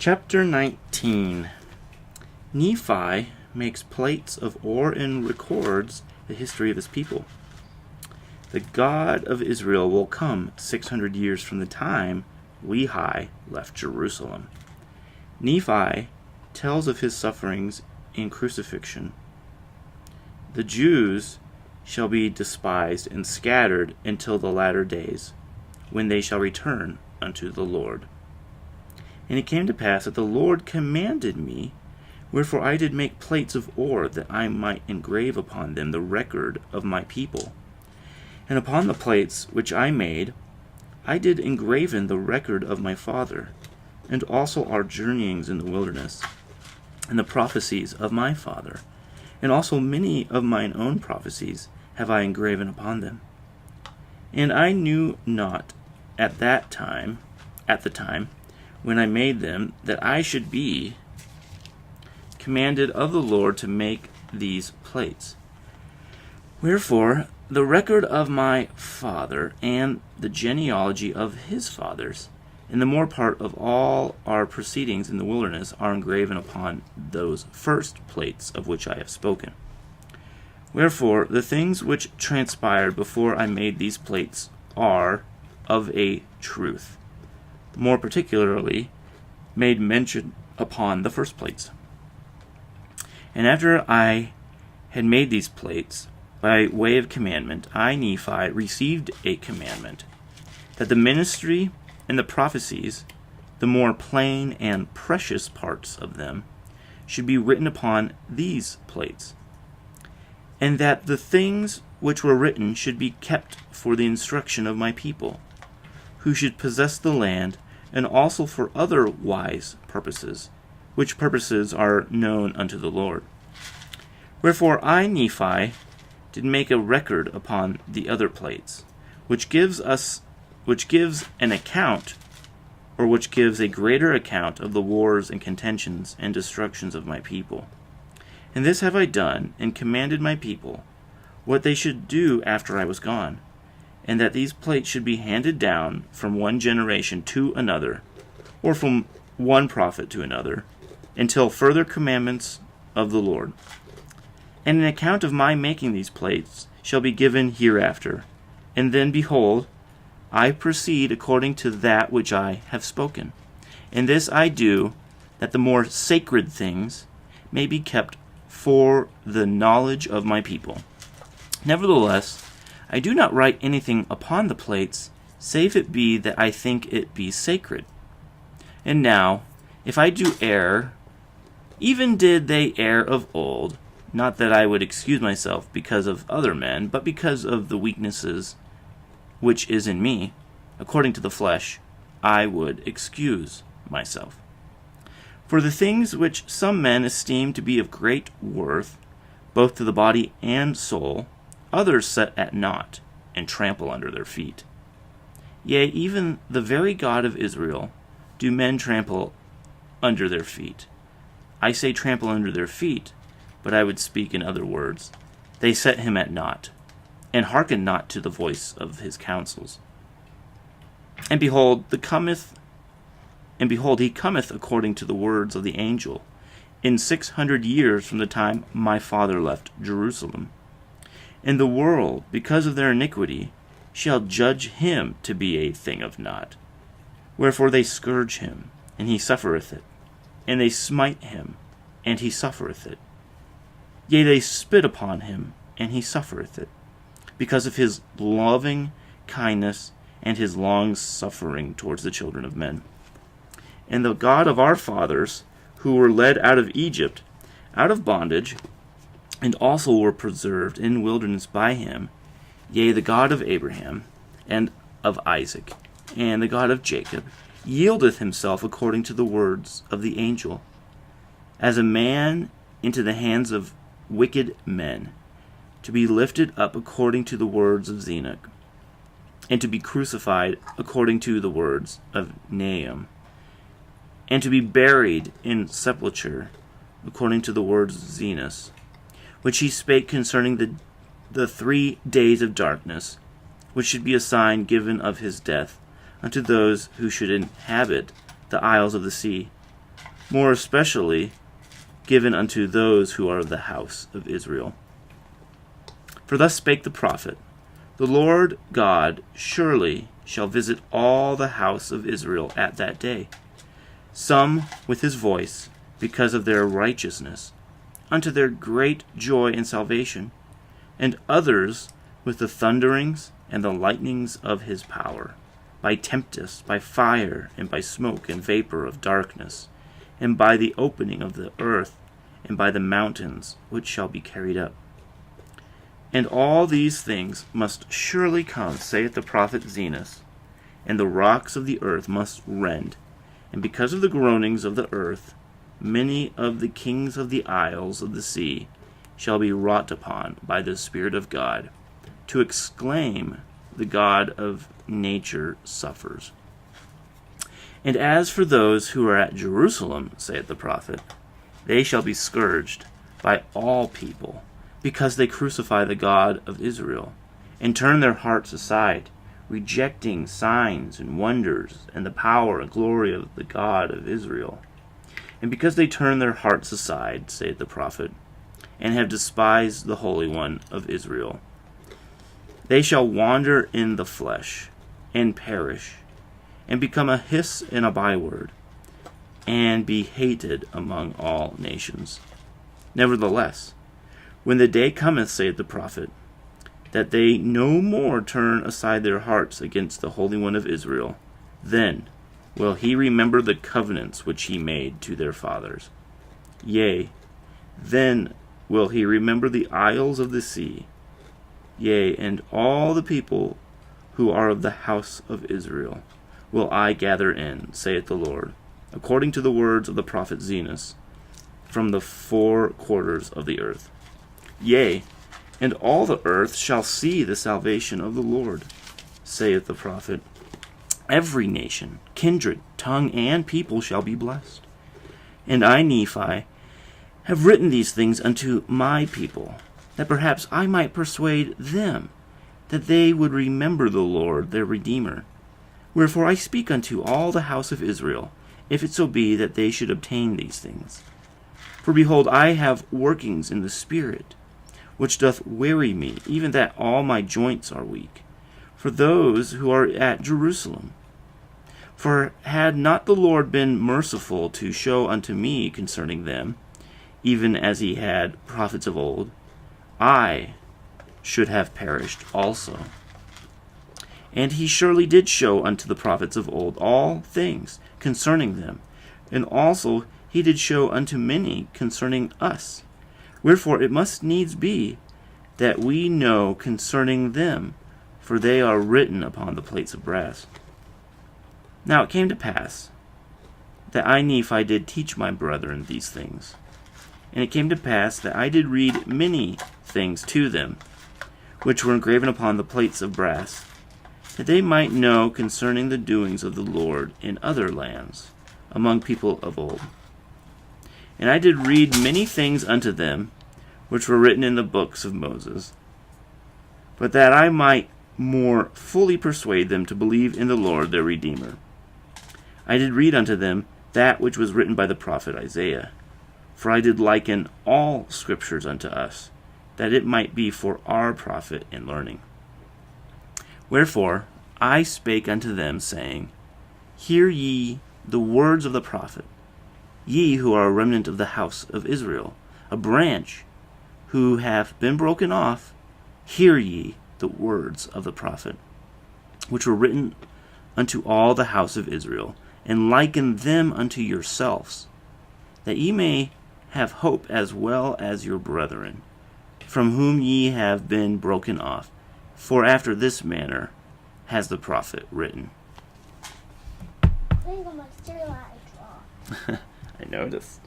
Chapter 19. Nephi makes plates of ore and records the history of his people. The God of Israel will come 600 years from the time Lehi left Jerusalem. Nephi tells of his sufferings in crucifixion. The Jews shall be despised and scattered until the latter days, when they shall return unto the Lord. And it came to pass that the Lord commanded me, wherefore I did make plates of ore, that I might engrave upon them the record of my people. And upon the plates which I made, I did engraven the record of my father, and also our journeyings in the wilderness, and the prophecies of my father, and also many of mine own prophecies have I engraven upon them. And I knew not at the time, when I made them, that I should be commanded of the Lord to make these plates. Wherefore, the record of my father, and the genealogy of his fathers, and the more part of all our proceedings in the wilderness are engraven upon those first plates of which I have spoken. Wherefore, the things which transpired before I made these plates are of a truth, more particularly made mention upon the first plates. And after I had made these plates, by way of commandment, I, Nephi, received a commandment, that the ministry and the prophecies, the more plain and precious parts of them, should be written upon these plates, and that the things which were written should be kept for the instruction of my people, who should possess the land, and also for other wise purposes, which purposes are known unto the Lord. Wherefore I, Nephi, did make a record upon the other plates, which gives an account, or which gives a greater account of the wars and contentions and destructions of my people. And this have I done, and commanded my people, what they should do after I was gone, and that these plates should be handed down from one generation to another, or from one prophet to another, until further commandments of the Lord. And an account of my making these plates shall be given hereafter. And then, behold, I proceed according to that which I have spoken. And this I do, that the more sacred things may be kept for the knowledge of my people. Nevertheless, I do not write anything upon the plates, save it be that I think it be sacred. And now, if I do err, even did they err of old, not that I would excuse myself because of other men, but because of the weaknesses which is in me, according to the flesh, I would excuse myself. For the things which some men esteem to be of great worth, both to the body and soul, others set at naught, and trample under their feet. Yea, even the very God of Israel do men trample under their feet. I say trample under their feet, but I would speak in other words. They set him at naught, and hearken not to the voice of his counsels. And behold, he cometh according to the words of the angel, in 600 years from the time my father left Jerusalem. And the world, because of their iniquity, shall judge him to be a thing of naught. Wherefore they scourge him, and he suffereth it. And they smite him, and he suffereth it. Yea, they spit upon him, and he suffereth it, because of his loving kindness and his long suffering towards the children of men. And the God of our fathers, who were led out of Egypt, out of bondage, and also were preserved in wilderness by him, yea, the God of Abraham, and of Isaac, and the God of Jacob, yieldeth himself according to the words of the angel, as a man into the hands of wicked men, to be lifted up according to the words of Enoch, and to be crucified according to the words of Nahum, and to be buried in sepulchre according to the words of Zenos, which he spake concerning the 3 days of darkness, which should be a sign given of his death unto those who should inhabit the isles of the sea, more especially given unto those who are of the house of Israel. For thus spake the prophet, The Lord God surely shall visit all the house of Israel at that day, some with his voice, because of their righteousness, unto their great joy and salvation, and others with the thunderings and the lightnings of his power, by tempest, by fire, and by smoke and vapor of darkness, and by the opening of the earth, and by the mountains which shall be carried up. And all these things must surely come, saith the prophet Zenos, and the rocks of the earth must rend. And because of the groanings of the earth, many of the kings of the isles of the sea shall be wrought upon by the Spirit of God, to exclaim, The God of nature suffers. And as for those who are at Jerusalem, saith the prophet, they shall be scourged by all people, because they crucify the God of Israel, and turn their hearts aside, rejecting signs and wonders, and the power and glory of the God of Israel. And because they turn their hearts aside, saith the prophet, and have despised the Holy One of Israel, they shall wander in the flesh, and perish, and become a hiss and a byword, and be hated among all nations. Nevertheless, when the day cometh, saith the prophet, that they no more turn aside their hearts against the Holy One of Israel, then will he remember the covenants which he made to their fathers. Yea, then will he remember the isles of the sea, yea, and all the people who are of the house of Israel will I gather in, saith the Lord, according to the words of the prophet Zenos, from the four quarters of the earth. Yea, and all the earth shall see the salvation of the Lord, saith the prophet. Every nation, kindred, tongue, and people shall be blessed. And I, Nephi, have written these things unto my people, that perhaps I might persuade them, that they would remember the Lord their Redeemer. Wherefore I speak unto all the house of Israel, if it so be that they should obtain these things. For behold, I have workings in the Spirit, which doth weary me, even that all my joints are weak, for those who are at Jerusalem. For had not the Lord been merciful to show unto me concerning them, even as he had prophets of old, I should have perished also. And he surely did show unto the prophets of old all things concerning them, and also he did show unto many concerning us. Wherefore it must needs be that we know concerning them, for they are written upon the plates of brass. Now it came to pass that I, Nephi, did teach my brethren these things. And it came to pass that I did read many things to them, which were engraven upon the plates of brass, that they might know concerning the doings of the Lord in other lands, among people of old. And I did read many things unto them, which were written in the books of Moses, but that I might more fully persuade them to believe in the Lord their Redeemer. I did read unto them that which was written by the prophet Isaiah, for I did liken all scriptures unto us, that it might be for our profit and learning. Wherefore I spake unto them, saying, Hear ye the words of the prophet, ye who are a remnant of the house of Israel, a branch who have been broken off, hear ye the words of the prophet, which were written unto all the house of Israel, and liken them unto yourselves, that ye may have hope as well as your brethren, from whom ye have been broken off. For after this manner has the prophet written. I think I'm a I draw. I noticed.